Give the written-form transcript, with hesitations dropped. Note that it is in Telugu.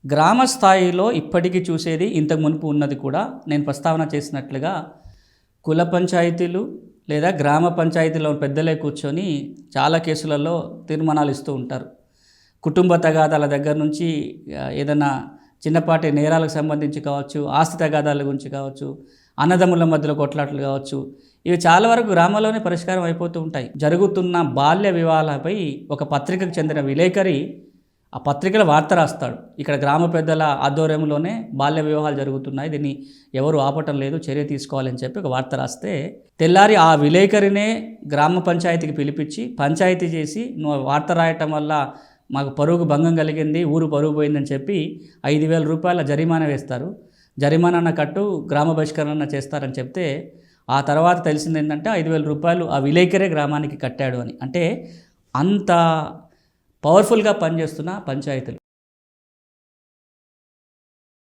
గ్రామ స్థాయిలో ఇప్పటికీ చూసేది ఇంతకు మునుపు ఉన్నది కూడా నేను ప్రస్తావన చేసినట్లుగా కుల పంచాయతీలు లేదా గ్రామ పంచాయతీలో పెద్దలే కూర్చొని చాలా కేసులలో తీర్మానాలు ఇస్తూ ఉంటారు. కుటుంబ తగాదాల దగ్గర నుంచి ఏదైనా చిన్నపాటి నేరాలకు సంబంధించి కావచ్చు, ఆస్తి తగాదాల గురించి కావచ్చు, అన్నదమ్ముల మధ్యలో కొట్లాటలు కావచ్చు, ఇవి చాలా వరకు గ్రామాల్లోనే పరిష్కారం అయిపోతూ ఉంటాయి. జరుగుతున్న బాల్య వివాహాలపై ఒక పత్రికకు చెందిన విలేకరి ఆ పత్రికలో వార్త రాస్తాడు. ఇక్కడ గ్రామ పెద్దల ఆధ్వర్యంలోనే బాల్య వివాహాలు జరుగుతున్నాయి, దీన్ని ఎవరు ఆపటం లేదు, చర్య తీసుకోవాలని చెప్పి ఒక వార్త రాస్తే తెల్లారి ఆ విలేకరినే గ్రామ పంచాయతీకి పిలిపించి పంచాయతీ చేసి నువ్వు వార్త రాయటం వల్ల మాకు పరువుకు భంగం కలిగింది, ఊరు పరుగు పోయిందని చెప్పి 5,000 రూపాయల జరిమానా వేస్తారు. జరిమానా కట్టు, గ్రామ బహిష్కరణ చేస్తారని చెప్తే ఆ తర్వాత తెలిసింది ఏంటంటే 5,000 రూపాయలు ఆ విలేకరే గ్రామానికి కట్టాడు అని. అంటే అంత పవర్ఫుల్గా పనిచేస్తున్న పంచాయతీలు.